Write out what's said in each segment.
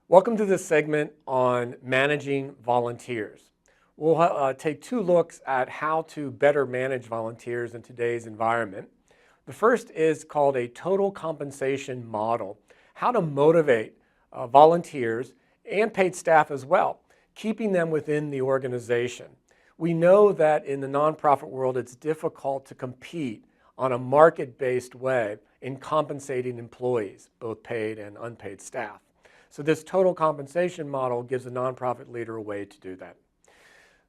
Welcome to this segment on managing volunteers. We'll take two looks at how to better manage volunteers in today's environment. The first is called a total compensation model, how to motivate volunteers and paid staff as well, keeping them within the organization. We know that in the nonprofit world, it's difficult to compete on a market-based way in compensating employees, both paid and unpaid staff. So this total compensation model gives a nonprofit leader a way to do that.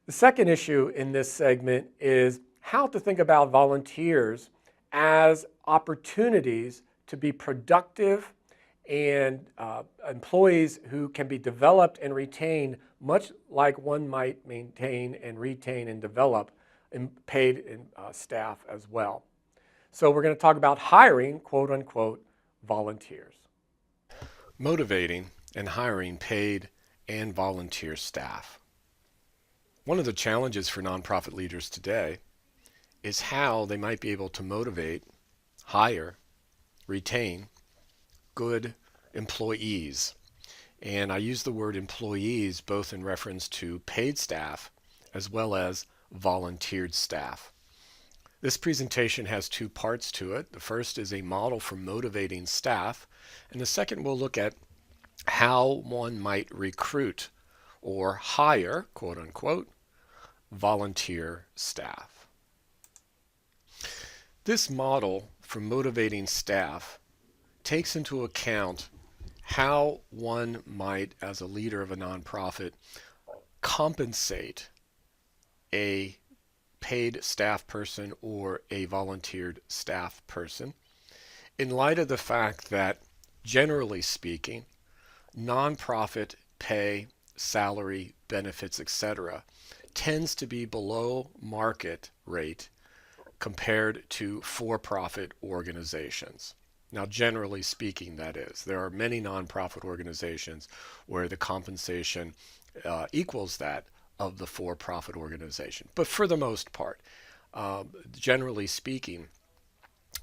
The second issue in this segment is how to think about volunteers as opportunities to be productive and employees who can be developed and retained much like one might maintain and retain and develop paid staff as well. So we're going to talk about hiring, quote unquote, volunteers. Motivating and hiring paid and volunteer staff. One of the challenges for nonprofit leaders today is how they might be able to motivate, hire, retain good employees. And I use the word employees both in reference to paid staff as well as volunteered staff. This presentation has two parts to it. The first is a model for motivating staff, and the second will look at how one might recruit or hire, quote unquote, volunteer staff. This model for motivating staff takes into account how one might, as a leader of a nonprofit, compensate a paid staff person or a volunteered staff person in light of the fact that, generally speaking, nonprofit pay, salary, benefits, etc., tends to be below market rate compared to for-profit organizations. Now, generally speaking, that is. There are many nonprofit organizations where the compensation equals that of the for-profit organization. But for the most part, generally speaking,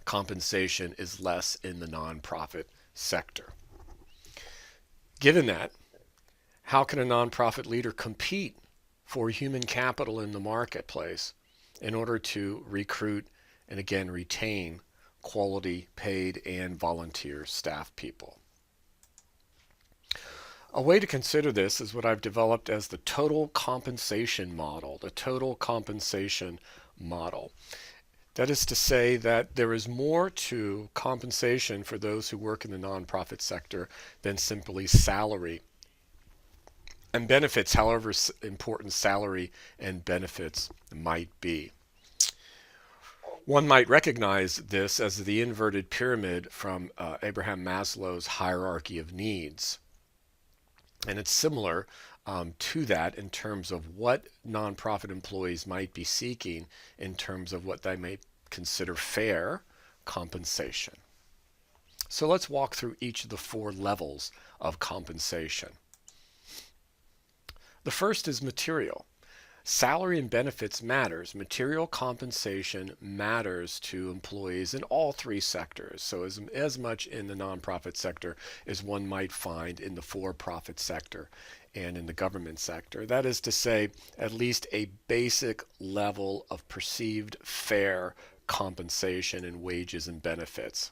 compensation is less in the nonprofit sector. Given that, how can a nonprofit leader compete for human capital in the marketplace in order to recruit and again retain quality paid and volunteer staff people? A way to consider this is what I've developed as the total compensation model, the total compensation model. That is to say that there is more to compensation for those who work in the nonprofit sector than simply salary and benefits, however important salary and benefits might be. One might recognize this as the inverted pyramid from Abraham Maslow's hierarchy of needs. And it's similar to that in terms of what nonprofit employees might be seeking in terms of what they may consider fair compensation. So let's walk through each of the four levels of compensation. The first is material. Salary and benefits matters. Material compensation matters to employees in all three sectors. So as much in the nonprofit sector as one might find in the for-profit sector and in the government sector. That is to say, at least a basic level of perceived fair compensation in wages and benefits.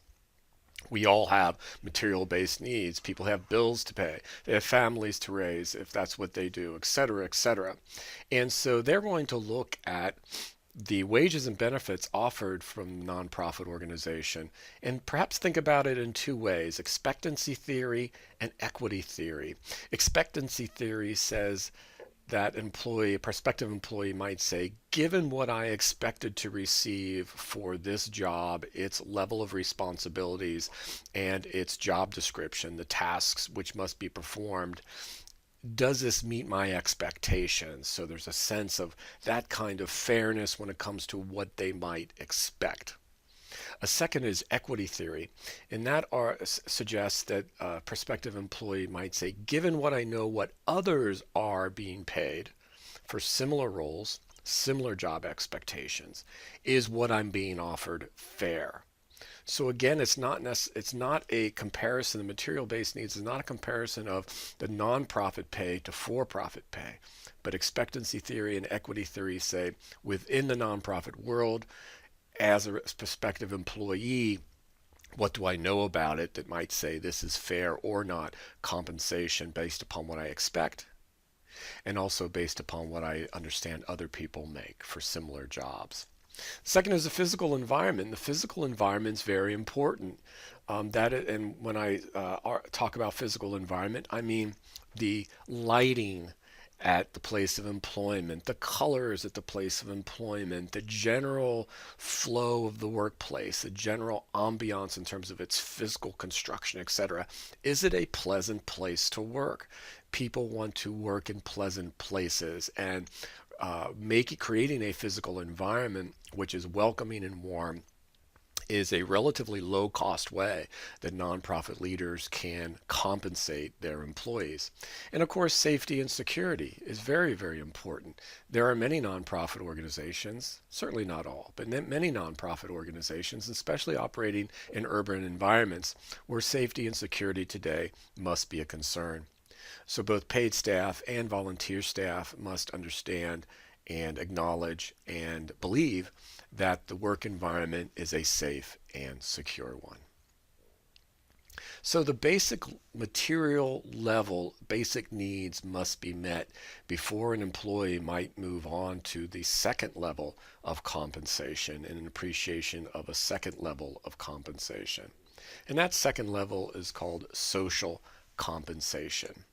We all have material-based needs. People have bills to pay. They have families to raise if that's what they do, et cetera, et cetera. And so they're going to look at the wages and benefits offered from the nonprofit organization and perhaps think about it in two ways, expectancy theory and equity theory. Expectancy theory says that a prospective employee might say, given what I expected to receive for this job, its level of responsibilities and its job description, the tasks which must be performed, does this meet my expectations? So there's a sense of that kind of fairness when it comes to what they might expect. A second is equity theory, and that suggests that a prospective employee might say, given what I know what others are being paid for similar roles, similar job expectations, is what I'm being offered fair? So again, it's not a comparison. The material-based needs is not a comparison of the nonprofit pay to for-profit pay, but expectancy theory and equity theory say within the nonprofit world, as a prospective employee, what do I know about it that might say this is fair or not compensation based upon what I expect, and also based upon what I understand other people make for similar jobs. Second is the physical environment. The physical environment is very important. And when I talk about physical environment, I mean the lighting at the place of employment, the colors at the place of employment, the general flow of the workplace, the general ambiance in terms of its physical construction, etc. Is it a pleasant place to work? People want to work in pleasant places, and creating a physical environment which is welcoming and warm is a relatively low cost way that nonprofit leaders can compensate their employees. And of course, safety and security is very, very important. There are many nonprofit organizations, certainly not all, but many nonprofit organizations, especially operating in urban environments, where safety and security today must be a concern. So both paid staff and volunteer staff must understand and acknowledge and believe that the work environment is a safe and secure one. So the basic material level, basic needs must be met before an employee might move on to the second level of compensation and an appreciation of a second level of compensation. And that second level is called social compensation.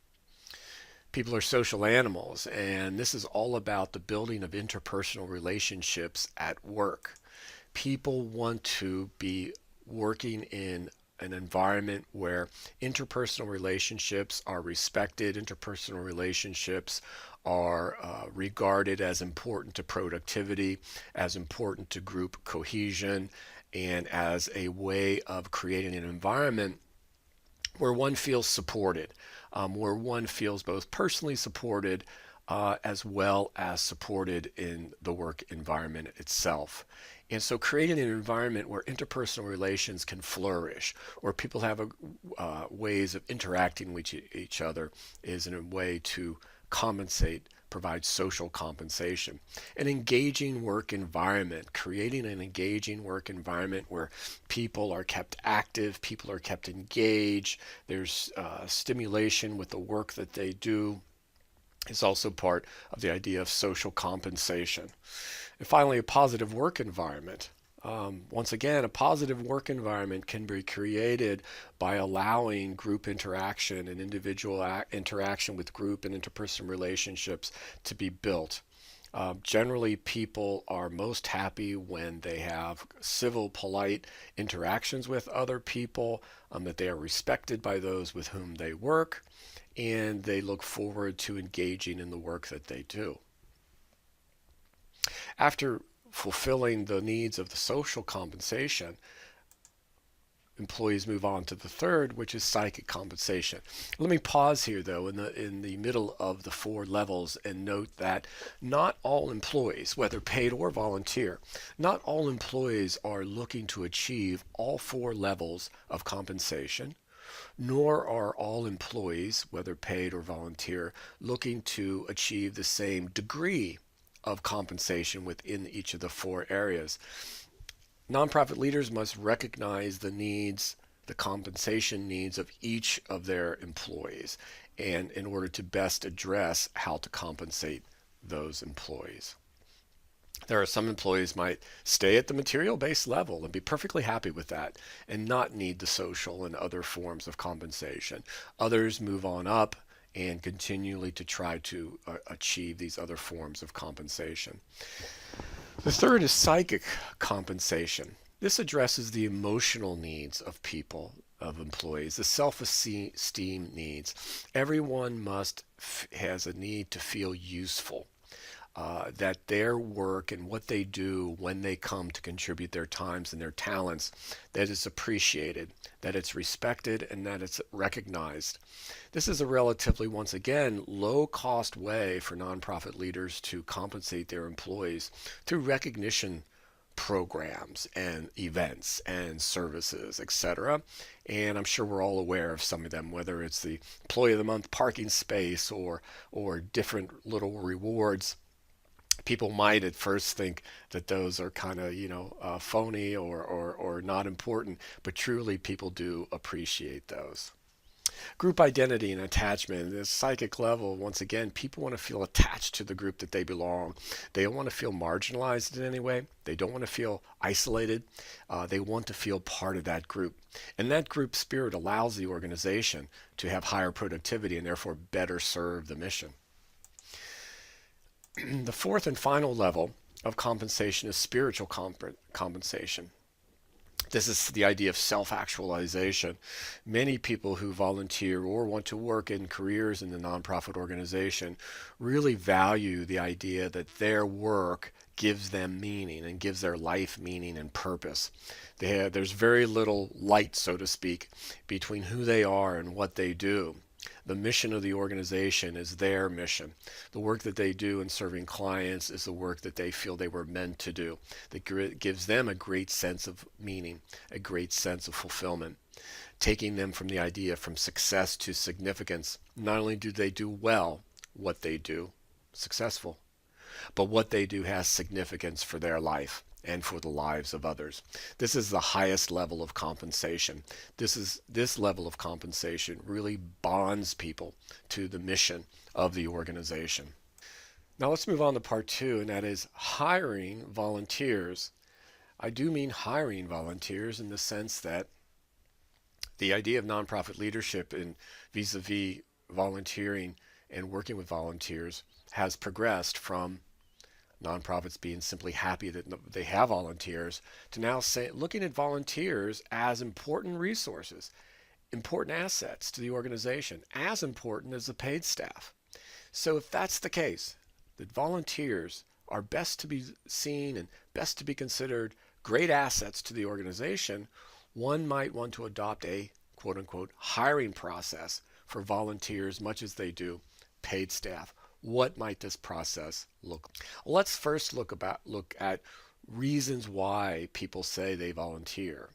People are social animals, and this is all about the building of interpersonal relationships at work. People want to be working in an environment where interpersonal relationships are respected, interpersonal relationships are regarded as important to productivity, as important to group cohesion, and as a way of creating an environment where one feels supported, where one feels both personally supported as well as supported in the work environment itself. And so creating an environment where interpersonal relations can flourish, or people have ways of interacting with each other, is in a way to provide social compensation. An engaging work environment, creating an engaging work environment where people are kept active, people are kept engaged, there's stimulation with the work that they do, is also part of the idea of social compensation. And finally, a positive work environment. Once again, a positive work environment can be created by allowing group interaction and individual interaction with group and interpersonal relationships to be built. Generally, people are most happy when they have civil, polite interactions with other people, that they are respected by those with whom they work, and they look forward to engaging in the work that they do. After fulfilling the needs of the social compensation, employees move on to the third, which is psychic compensation. Let me pause here, though, in the middle of the four levels, and note that not all employees, whether paid or volunteer, not all employees are looking to achieve all four levels of compensation, nor are all employees, whether paid or volunteer, looking to achieve the same degree of compensation within each of the four areas. Nonprofit leaders must recognize the needs, the compensation needs of each of their employees, and in order to best address how to compensate those employees. There are some employees might stay at the material-based level and be perfectly happy with that and not need the social and other forms of compensation. Others move on up and continually to try to achieve these other forms of compensation. The third is psychic compensation. This addresses the emotional needs of people, of employees, the self-esteem needs. Everyone has a need to feel useful. That their work and what they do when they come to contribute their times and their talents, that is appreciated, that it's respected, and that it's recognized. This is a relatively, once again, low-cost way for nonprofit leaders to compensate their employees through recognition programs and events and services, etc. And I'm sure we're all aware of some of them, whether it's the Employee of the Month parking space or different little rewards. People might at first think that those are kind of, phony or not important, but truly people do appreciate those. Group identity and attachment. The psychic level, once again, people want to feel attached to the group that they belong. They don't want to feel marginalized in any way. They don't want to feel isolated. They want to feel part of that group. And that group spirit allows the organization to have higher productivity and therefore better serve the mission. The fourth and final level of compensation is spiritual compensation. This is the idea of self-actualization. Many people who volunteer or want to work in careers in the nonprofit organization really value the idea that their work gives them meaning and gives their life meaning and purpose. There's very little light, so to speak, between who they are and what they do. The mission of the organization is their mission. The work that they do in serving clients is the work that they feel they were meant to do. That gives them a great sense of meaning, a great sense of fulfillment, taking them from the idea from success to significance. Not only do they do well what they do, successful, but what they do has significance for their life and for the lives of others. This is the highest level of compensation. This level of compensation really bonds people to the mission of the organization. Now let's move on to part two, and that is hiring volunteers. I do mean hiring volunteers in the sense that the idea of nonprofit leadership in vis-a-vis volunteering and working with volunteers has progressed from nonprofits being simply happy that they have volunteers to now looking at volunteers as important resources, important assets to the organization, as important as the paid staff. So if that's the case, that volunteers are best to be seen and best to be considered great assets to the organization, one might want to adopt a quote-unquote hiring process for volunteers much as they do paid staff. What might this process look like? Let's first look at reasons why people say they volunteer.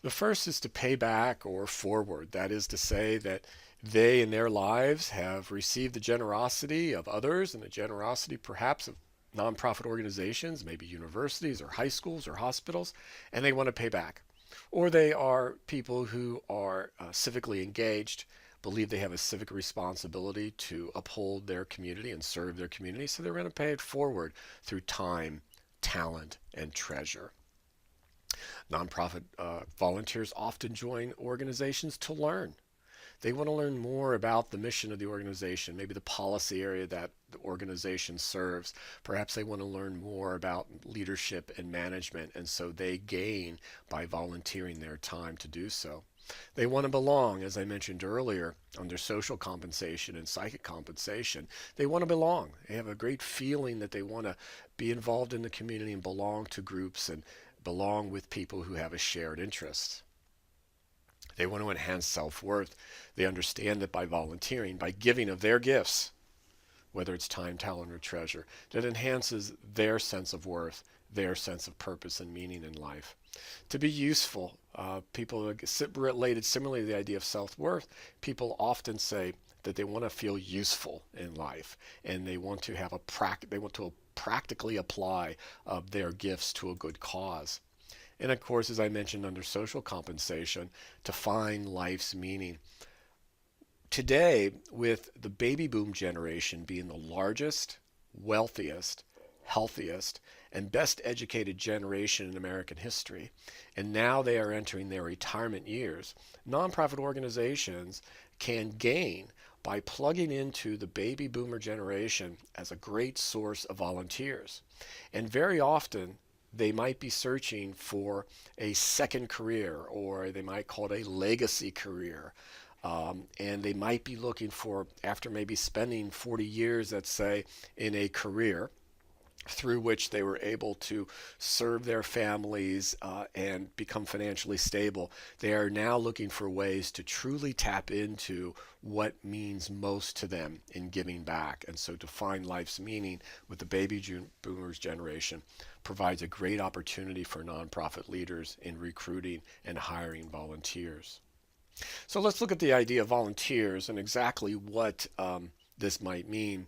The first is to pay back or forward. That is to say that they in their lives have received the generosity of others and the generosity perhaps of nonprofit organizations, maybe universities or high schools or hospitals, and they want to pay back. Or they are people who are civically engaged, believe they have a civic responsibility to uphold their community and serve their community, so they're going to pay it forward through time, talent, and treasure. Nonprofit volunteers often join organizations to learn. They want to learn more about the mission of the organization, maybe the policy area that the organization serves. Perhaps they want to learn more about leadership and management, and so they gain by volunteering their time to do so. They want to belong, as I mentioned earlier, under social compensation and psychic compensation. They want to belong. They have a great feeling that they want to be involved in the community and belong to groups and belong with people who have a shared interest. They want to enhance self-worth. They understand that by volunteering, by giving of their gifts, whether it's time, talent, or treasure, that enhances their sense of worth, their sense of purpose and meaning in life. To be useful, people related similarly to the idea of self-worth, people often say that they want to feel useful in life, and they want to have practically apply their gifts to a good cause. And of course, as I mentioned, under social compensation, to find life's meaning. Today, with the baby boom generation being the largest, wealthiest, healthiest, and best educated generation in American history, and now they are entering their retirement years, nonprofit organizations can gain by plugging into the baby boomer generation as a great source of volunteers. And very often, they might be searching for a second career, or they might call it a legacy career. And they might be looking for, after maybe spending 40 years, let's say, in a career, through which they were able to serve their families and become financially stable. They are now looking for ways to truly tap into what means most to them in giving back. And so to find life's meaning with the baby boomers generation provides a great opportunity for nonprofit leaders in recruiting and hiring volunteers. So let's look at the idea of volunteers and exactly what this might mean.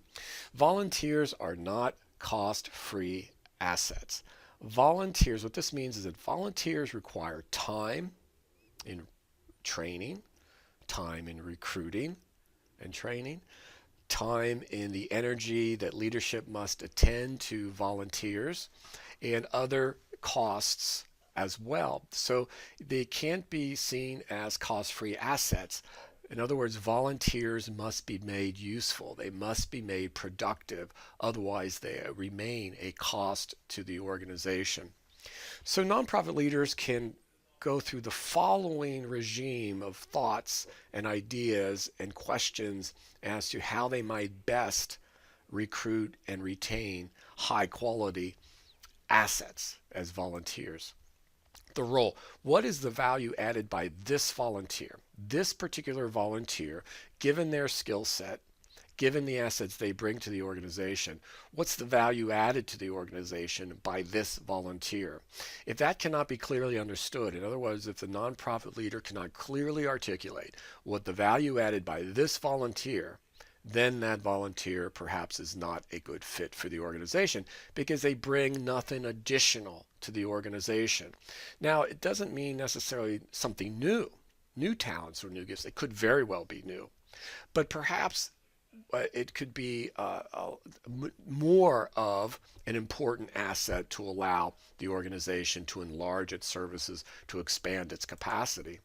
Volunteers are not cost-free assets. Volunteers, what this means is that volunteers require time in training, time in recruiting and training, time in the energy that leadership must attend to volunteers, and other costs as well. So they can't be seen as cost-free assets. In other words, volunteers must be made useful. They must be made productive. Otherwise, they remain a cost to the organization. So nonprofit leaders can go through the following regime of thoughts and ideas and questions as to how they might best recruit and retain high quality assets as volunteers. The role. What is the value added by this volunteer? This particular volunteer, given their skill set, given the assets they bring to the organization, what's the value added to the organization by this volunteer? If that cannot be clearly understood, in other words, if the nonprofit leader cannot clearly articulate what the value added by this volunteer, then that volunteer perhaps is not a good fit for the organization because they bring nothing additional to the organization. Now, it doesn't mean necessarily something new talents or new gifts. It could very well be new, but perhaps it could be more of an important asset to allow the organization to enlarge its services, to expand its capacity.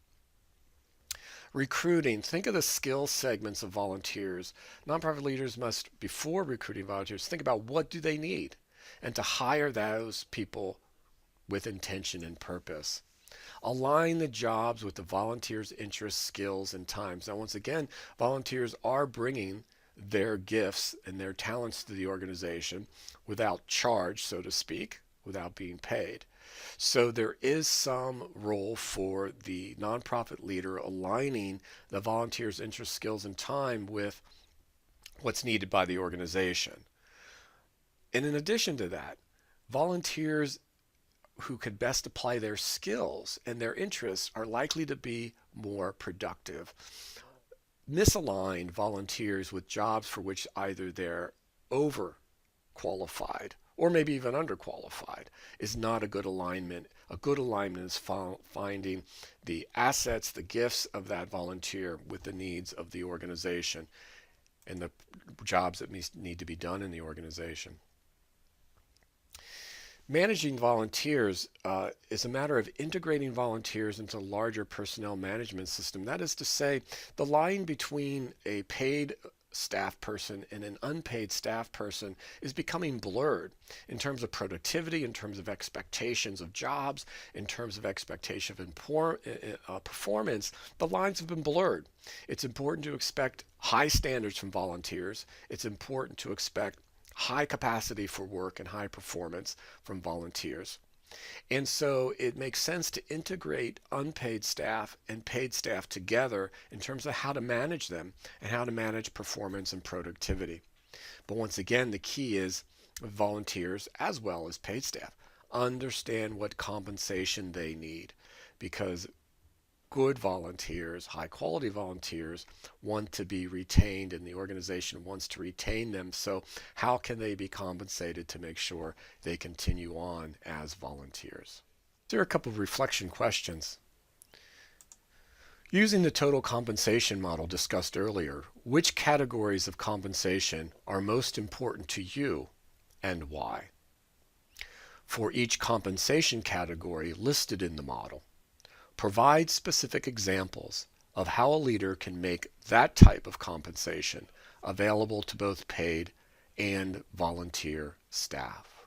Recruiting. Think of the skill segments of volunteers. Nonprofit leaders must, before recruiting volunteers, think about what do they need and to hire those people with intention and purpose. Align the jobs with the volunteers' interests, skills, and times. Now, once again, volunteers are bringing their gifts and their talents to the organization without charge, so to speak, without being paid. So there is some role for the nonprofit leader aligning the volunteers' interests, skills, and time with what's needed by the organization. And in addition to that, volunteers who could best apply their skills and their interests are likely to be more productive. Misaligned volunteers with jobs for which either they're overqualified or maybe even underqualified is not a good alignment. A good alignment is finding the assets, the gifts of that volunteer with the needs of the organization and the jobs that need to be done in the organization. Managing volunteers is a matter of integrating volunteers into a larger personnel management system. That is to say, the line between a paid staff person and an unpaid staff person is becoming blurred in terms of productivity, in terms of expectations of jobs, in terms of expectation of performance. The lines have been blurred. It's important to expect high standards from volunteers. It's important to expect high capacity for work and high performance from volunteers. And so it makes sense to integrate unpaid staff and paid staff together in terms of how to manage them and how to manage performance and productivity. But once again, the key is volunteers as well as paid staff understand what compensation they need, because good volunteers, high quality volunteers, want to be retained and the organization wants to retain them. So how can they be compensated to make sure they continue on as volunteers? There are a couple of reflection questions. Using the total compensation model discussed earlier, which categories of compensation are most important to you and why? For each compensation category listed in the model, provide specific examples of how a leader can make that type of compensation available to both paid and volunteer staff.